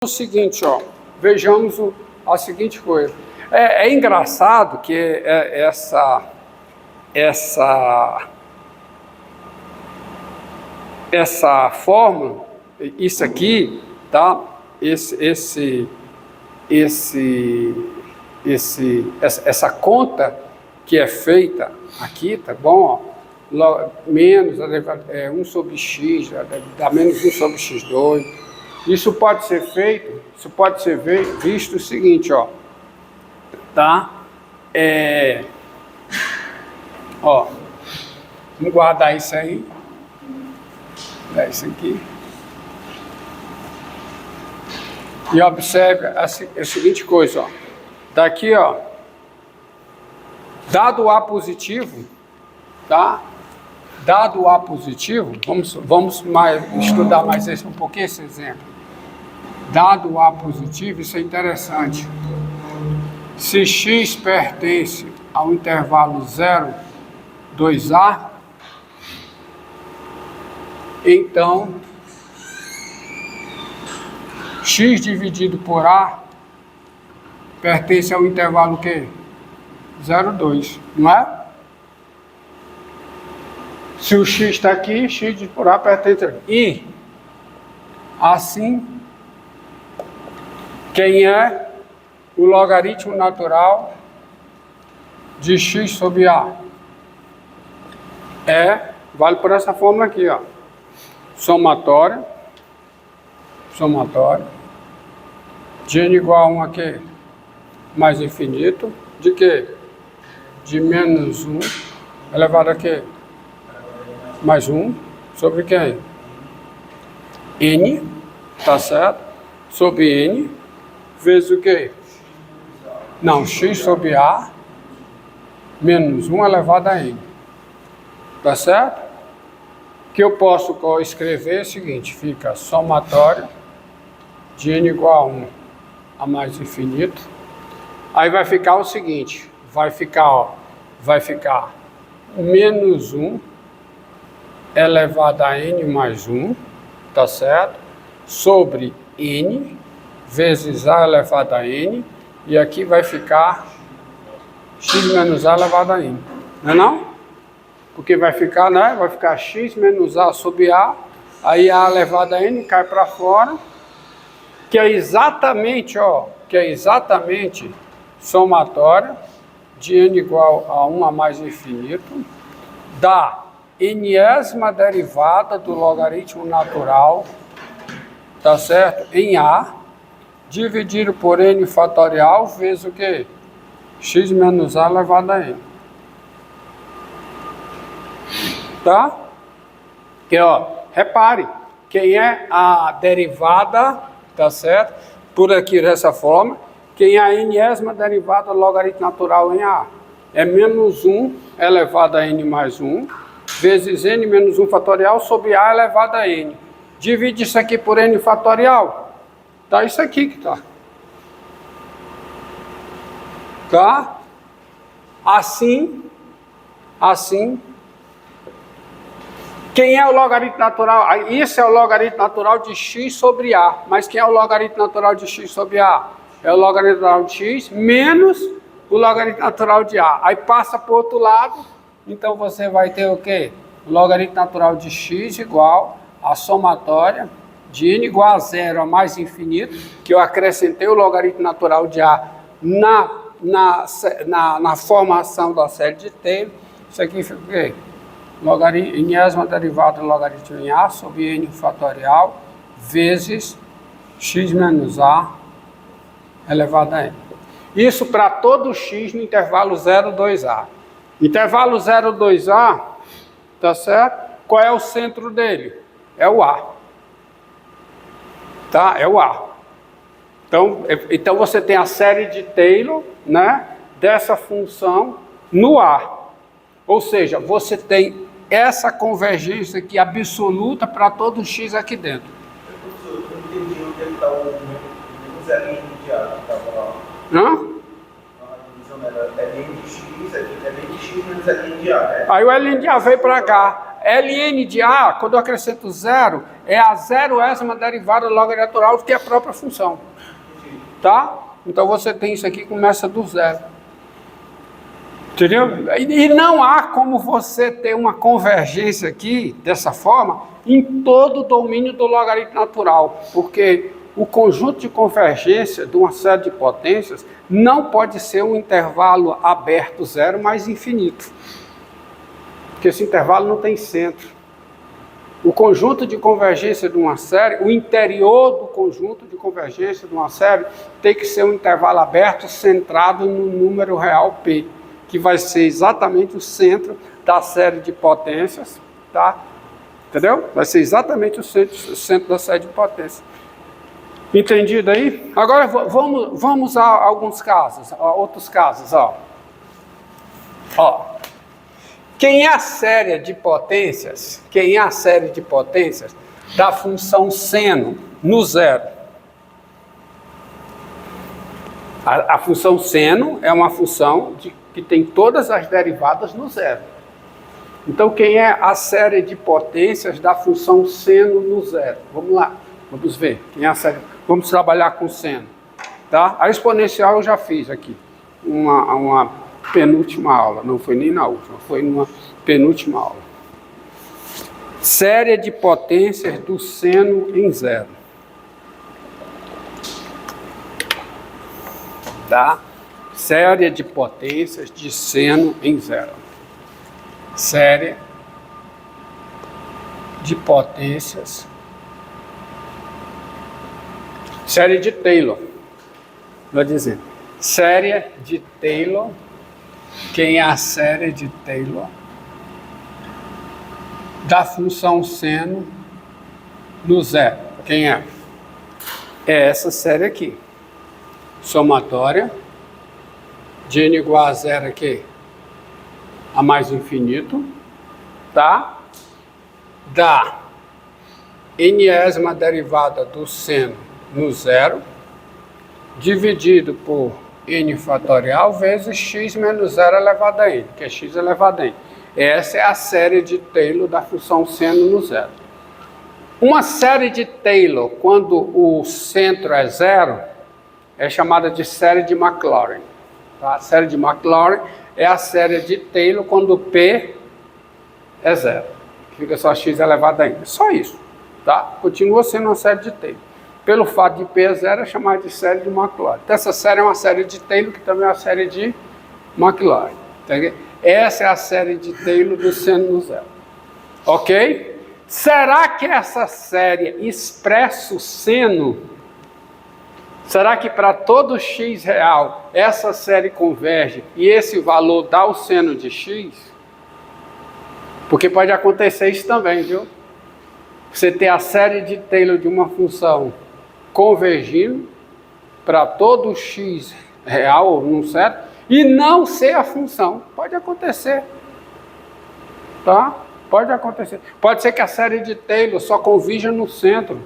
O seguinte, ó, vejamos a seguinte coisa. É engraçado que essa fórmula, isso aqui, tá? Essa conta que é feita aqui, tá bom? Ó, menos 1 sobre x, dá menos 1 sobre x2. Isso pode ser feito, visto o seguinte, ó, tá? Ó, vamos guardar isso aí, isso aqui. E observe a seguinte coisa, ó, daqui, ó, dado o A positivo, tá? Dado o A positivo, vamos estudar mais um pouquinho esse exemplo. Dado o A positivo, isso é interessante. Se x pertence ao intervalo 0, 2A, então x dividido por A pertence ao intervalo o quê? 0, 2, não é? Se o x está aqui, x dividido por A pertence a... E, assim, quem é o logaritmo natural de x sobre A? Vale por essa fórmula aqui, ó. Somatório, de n igual a 1 a quê? Mais infinito, de quê? De menos 1 elevado a quê? Mais 1, sobre quem? N, tá certo? Sobre N, vezes o quê? Não, x sobre A, menos 1 elevado a N. Tá certo? Que eu posso escrever é o seguinte, fica somatório de N igual a 1 a mais infinito. Aí vai ficar o seguinte, vai ficar menos 1 elevado a N mais 1, tá certo? Sobre N, vezes A elevado a N, e aqui vai ficar x menos A elevado a N, não é não? Porque vai ficar, né? Vai ficar x menos A sobre A, aí A elevado a N cai para fora, que é exatamente, ó, somatória de N igual a 1 a mais infinito, da enésima derivada do logaritmo natural, tá certo? Em A, dividido por N fatorial, vezes o quê? X menos A elevado a N. Tá? Que, ó, repare, quem é a derivada, tá certo? Por aqui, dessa forma, quem é a enésima derivada do logaritmo natural em A? É menos 1 elevado a N mais 1, vezes N menos 1 fatorial sobre A elevado a N. Divide isso aqui por N fatorial. Tá isso aqui que tá. Tá? Assim. Quem é o logaritmo natural? Isso é o logaritmo natural de x sobre A. Mas quem é o logaritmo natural de x sobre A? É o logaritmo natural de x menos o logaritmo natural de A. Aí passa para o outro lado. Então você vai ter o quê? O logaritmo natural de x igual a somatória de n igual a 0 a mais infinito, que eu acrescentei o logaritmo natural de A na formação da série de Taylor. Isso aqui fica o quê? Enésima derivada do logaritmo em A sobre N fatorial vezes x menos A elevado a N. Isso para todo x no intervalo 0, 2A. Intervalo 0, 2A, tá certo? Qual é o centro dele? É o A. Tá? É o A. Então você tem a série de Taylor, né, dessa função no A. Ou seja, você tem essa convergência aqui absoluta para todo x aqui dentro. Professor, eu não entendi onde está o menos L de A que estava lá. Hã? É L de x, é L de x menos L de A, né? Aí o L de A veio para cá. ln de A, quando eu acrescento zero, é a zeroésima derivada do logaritmo natural, que é a própria função. Tá? Então você tem isso aqui, começa do zero. Entendeu? E não há como você ter uma convergência aqui, dessa forma, em todo o domínio do logaritmo natural, porque o conjunto de convergência de uma série de potências não pode ser um intervalo aberto zero, mas infinito. Porque esse intervalo não tem centro. O conjunto de convergência de uma série, o interior do conjunto de convergência de uma série, tem que ser um intervalo aberto centrado no número real P, que vai ser exatamente o centro da série de potências, tá? Entendeu? Vai ser exatamente o centro da série de potências. Entendido aí? Agora vamos a alguns casos, a outros casos, ó. Quem é a série de potências? Quem é a série de potências da função seno no zero? A função seno é uma função que tem todas as derivadas no zero. Então, quem é a série de potências da função seno no zero? Vamos lá, vamos ver. Quem é a série? Vamos trabalhar com seno. Tá? A exponencial eu já fiz aqui. Uma penúltima aula. Não foi nem na última, foi numa penúltima aula. Série de potências do seno em zero. Tá? Série de potências de seno em zero. Série de potências. Série de Taylor. Vou dizer. Série de Taylor. Quem é a série de Taylor? Da função seno no zero. Quem é? É essa série aqui. Somatória. De n igual a zero aqui. A mais infinito. Tá? Da nésima derivada do seno no zero, dividido por n fatorial vezes x menos 0 elevado a n, que é x elevado a n. Essa é a série de Taylor da função seno no zero. Uma série de Taylor, quando o centro é zero, é chamada de série de Maclaurin. Tá? A série de Maclaurin é a série de Taylor quando P é zero. Fica só x elevado a n. Só isso. Tá? Continua sendo uma série de Taylor. Pelo fato de P é zero, é chamada de série de Maclaurin. Então, essa série é uma série de Taylor, que também é uma série de Maclaurin. Tá? Essa é a série de Taylor do seno no zero. Ok? Será que essa série expressa o seno? Será que para todo x real, essa série converge e esse valor dá o seno de x? Porque pode acontecer isso também, viu? Você ter a série de Taylor de uma função convergindo para todo x real, não certo? E não ser a função. Pode acontecer. Tá? Pode acontecer. Pode ser que a série de Taylor só convirja no centro.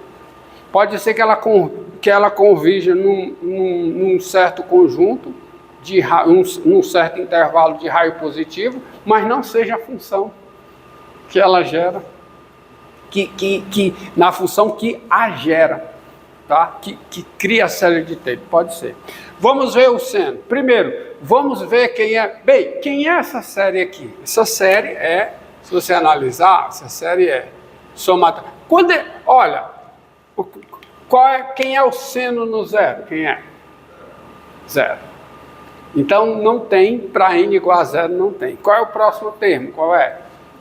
Pode ser que ela convirja num certo conjunto, num certo intervalo de raio positivo, mas não seja a função que ela gera, na função que a gera. Tá? Que cria a série de Taylor, pode ser. Vamos ver o seno. Primeiro, vamos ver quem é. Bem, quem é essa série aqui? Essa série é, se você analisar, essa série é somatória. Olha, quem é o seno no zero? Quem é? Zero. Então não tem, para n igual a zero não tem. Qual é o próximo termo? Qual é?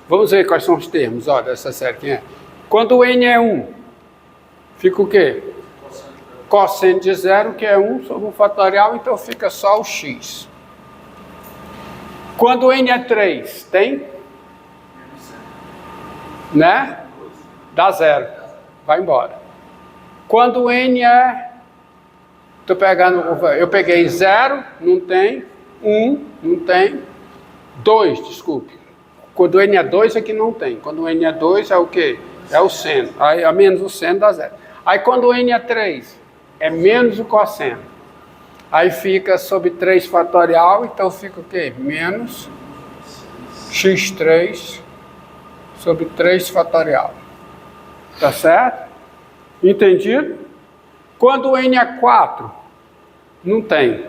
Vamos ver quais são os termos, olha, dessa série. Quem é? Quando o n é 1, fica o quê? Cosseno de zero, que é 1 sobre o fatorial, então fica só o x. Quando n é 3, tem? Né? Dá zero. Vai embora. Quando n é... eu peguei 0, não tem. 1, não tem. 2, desculpe. Quando n é 2 aqui não tem. Quando n é 2 é o quê? É o seno. Aí, a menos o seno dá zero. Aí quando n é 3... é menos o cosseno. Aí fica sobre 3 fatorial, então fica o quê? Menos x3 sobre 3 fatorial. Tá certo? Entendido? Quando o n é 4, não tem.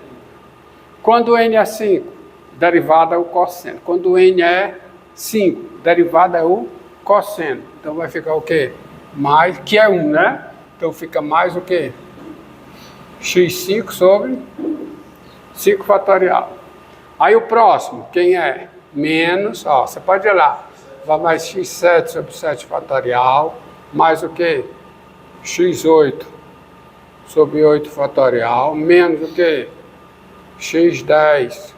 Quando o n é 5, derivada é o cosseno. Quando o n é 5, derivada é o cosseno. Então vai ficar o quê? Mais, que é 1, né? Então fica mais o quê? x5 sobre 5 fatorial. Aí o próximo, quem é? Menos, ó, você pode ir lá. Vai mais x7 sobre 7 fatorial, mais o quê? x8 sobre 8 fatorial, menos o quê? x10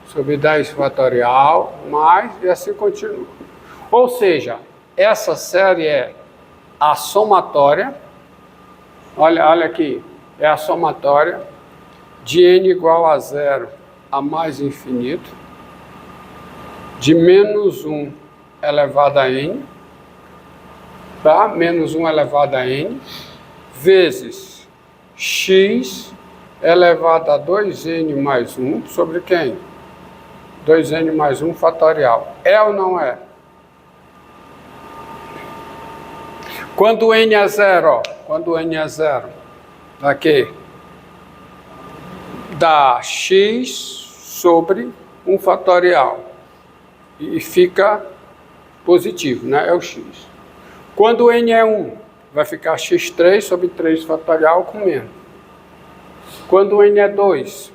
sobre 10 fatorial, mais, e assim continua. Ou seja, essa série é a somatória, olha aqui, é a somatória de n igual a 0 a mais infinito, de menos 1 elevado a n, tá? Menos 1 elevado a n, vezes x elevado a 2n mais 1, sobre quem? 2n mais 1 fatorial. É ou não é? Quando n é 0, ó, quando n é 0, dá quê? Dá x sobre 1 fatorial. E fica positivo, né? É o x. Quando n é 1, vai ficar x3 sobre 3 fatorial com menos. Quando n é 2,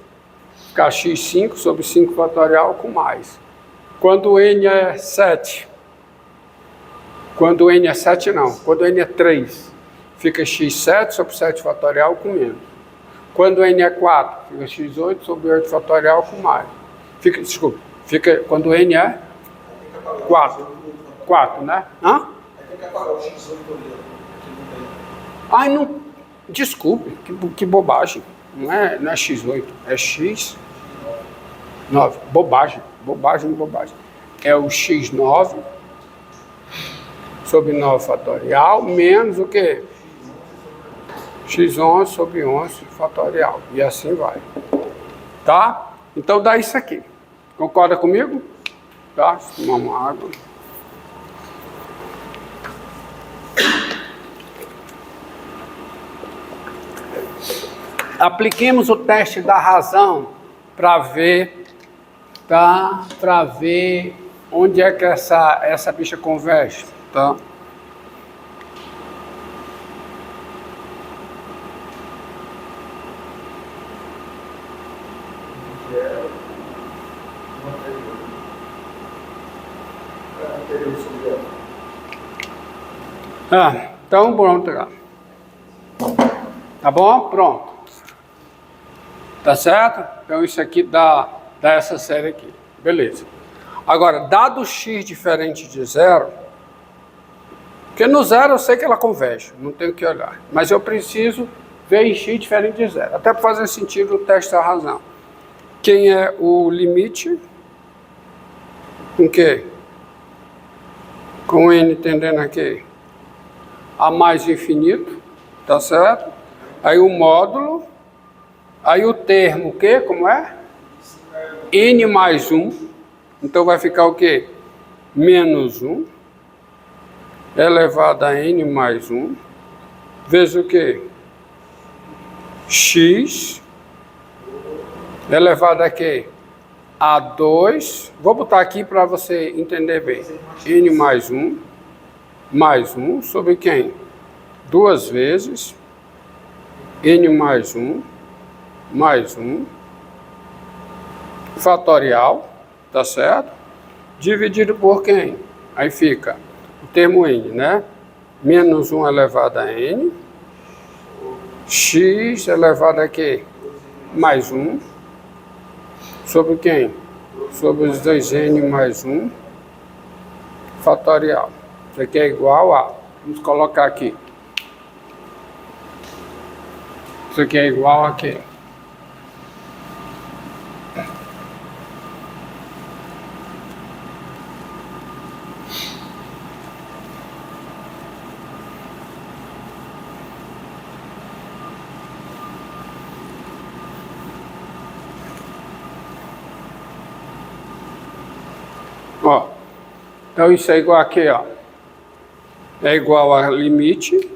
ficar x5 sobre 5 fatorial com mais. Quando n é 7, quando n é 7 não, quando n é 3, fica x7 sobre 7 fatorial com menos. Quando n é 4, fica x8 sobre 8 fatorial com mais. Fica quando n é 4, né? Hã? Tem que apagar o x8 ali, Ai, não, desculpe, que bobagem. Não é x8, é x9. Bobagem. É o x9 sobre 9 fatorial, menos o quê? x11 sobre 11 fatorial. E assim vai. Tá? Então dá isso aqui. Concorda comigo? Tá? Tomar uma água. Apliquemos o teste da razão para ver, tá? Para ver onde é que essa bicha converge, tá? Então pronto, tá bom? Pronto. Tá certo? Então isso aqui dá essa série aqui. Beleza. Agora, dado x diferente de 0, porque no 0 eu sei que ela converge, não tenho que olhar. Mas eu preciso ver em x diferente de 0. Até para fazer sentido o teste da razão. Quem é o limite? Com quê? Com n tendendo a quê? A mais infinito, tá certo? Aí o módulo, aí o termo, o quê? Como é? N mais 1, então vai ficar o quê? Menos 1, elevado a N mais 1, vezes o quê? X, elevado a quê? A 2, vou botar aqui para você entender bem. N mais 1, sobre quem? 2 vezes N mais 1, fatorial, tá certo? Dividido por quem? Aí fica o termo N, né? Menos 1 elevado a N, X elevado a quê? Mais 1, sobre quem? Sobre os 2N mais 1, fatorial. Isso aqui é igual a, vamos colocar aqui. Isso aqui é igual a quê? Ó, Então isso é igual aqui, ó. É igual a limite.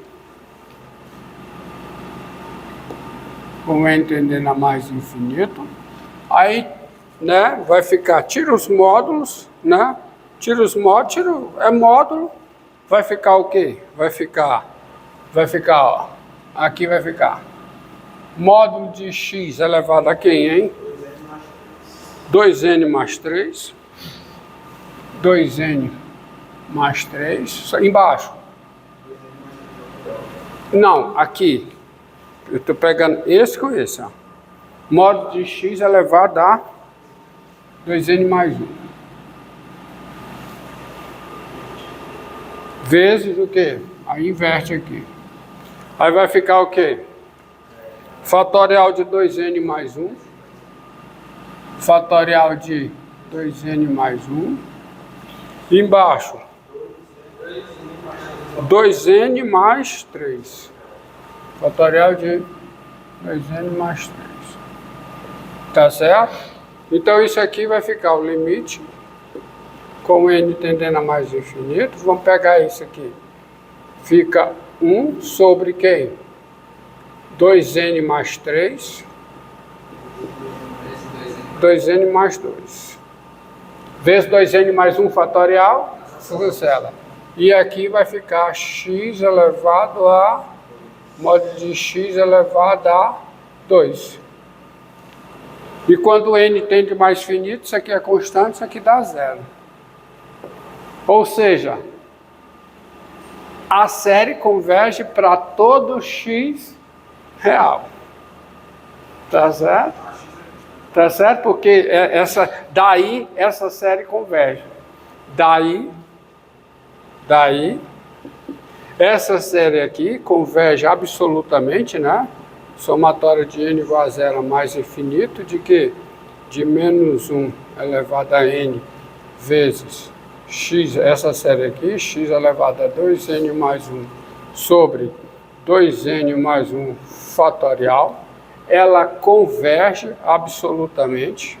Como é entendendo a mais infinito. Aí, né, vai ficar, tira os módulos, né? Tira os módulos, é módulo. Vai ficar o quê? Vai ficar, ó. Aqui vai ficar. Módulo de x elevado a quem, hein? 2n mais 3. 2n mais 3. Embaixo. Não, aqui. Eu estou pegando esse com esse, ó. Módulo de x elevado a 2n mais 1. Vezes o quê? Aí inverte aqui. Aí vai ficar o quê? Fatorial de 2n mais 1. Fatorial de 2n mais 1. Embaixo. 2n mais 3. Fatorial de 2n mais 3. Tá certo? Então isso aqui vai ficar o limite. Com n tendendo a mais infinito. Vamos pegar isso aqui. Fica 1 sobre quem? 2n mais 3. 2n mais 2. Vezes 2n mais 1 fatorial. Cancela. E aqui vai ficar x elevado a módulo de x elevado a 2. E quando n tende mais finito, isso aqui é constante, isso aqui dá zero. Ou seja, a série converge para todo x real. Tá certo? Tá certo? Porque daí essa série converge. Daí, essa série aqui converge absolutamente, né? Somatória de n igual a zero mais infinito, de que? De menos 1 elevado a n vezes x, essa série aqui, x elevado a 2n mais 1 sobre 2n mais 1 fatorial, ela converge absolutamente,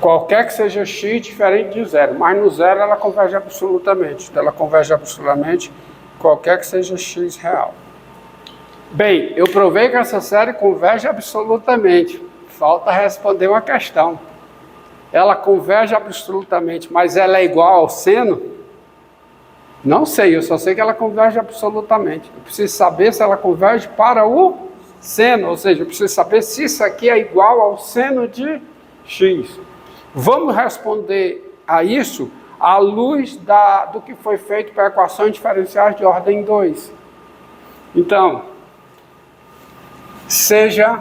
qualquer que seja x diferente de zero, mas no zero ela converge absolutamente, então ela converge absolutamente qualquer que seja x real. Bem, eu provei que essa série converge absolutamente. Falta responder uma questão. Ela converge absolutamente, mas ela é igual ao seno? Não sei, eu só sei que ela converge absolutamente. Eu preciso saber se ela converge para o seno, ou seja, eu preciso saber se isso aqui é igual ao seno de x. Vamos responder a isso à luz do que foi feito para equações diferenciais de ordem 2. Então, seja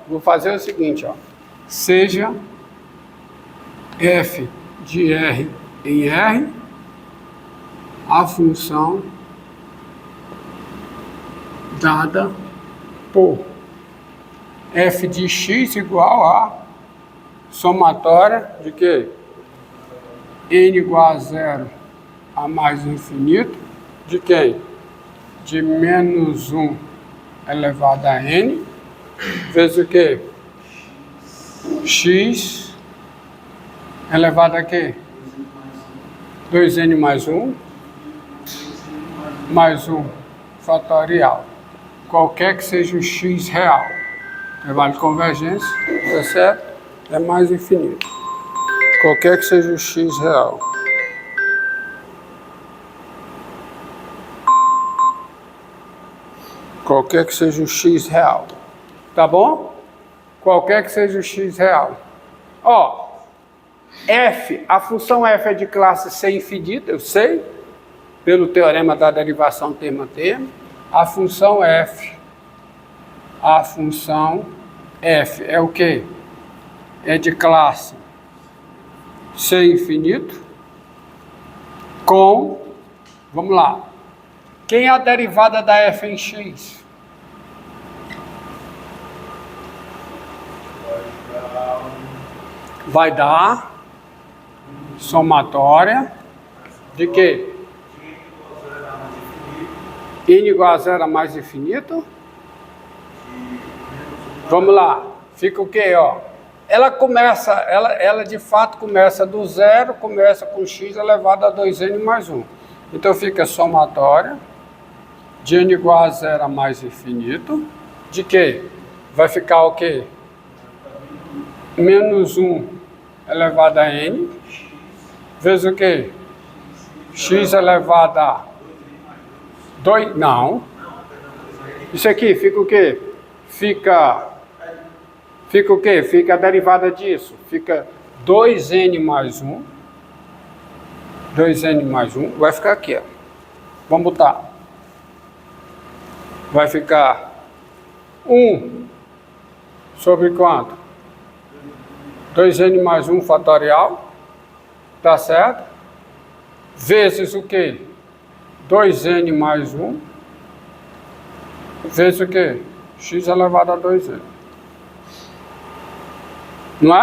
vou fazer o seguinte, seja f de r em R a função dada por f de x igual a somatória de que? N igual a zero a mais infinito, de quem? De menos 1 elevado a n, vezes o quê? X elevado a quê? 2n mais 1, mais 1 fatorial. Qualquer que seja o x real. Intervalo de convergência, tá certo? É mais infinito. Qualquer que seja o x real. Qualquer que seja o x real. Tá bom? Qualquer que seja o x real. F, a função f é de classe C infinita, eu sei, pelo teorema da derivação termo a termo. A função f é o quê? É de classe C infinito com, vamos lá, quem é a derivada da f em x? Vai dar somatória de quê? n igual a zero a mais infinito. Vamos lá, fica o quê, ó? Ela começa, ela de fato começa do zero, começa com x elevado a 2n mais 1. Então fica somatória de n igual a zero a mais infinito. De quê? Vai ficar o quê? Menos 1 elevado a n, vezes o quê? X elevado a 2, não. Isso aqui fica o quê? Fica o quê? Fica a derivada disso. Fica 2n mais 1. 2n mais 1. Vai ficar aqui, ó. Vamos botar. Vai ficar 1 sobre quanto? 2n mais 1 fatorial. Tá certo? Vezes o quê? 2n mais 1. Vezes o quê? X elevado a 2n.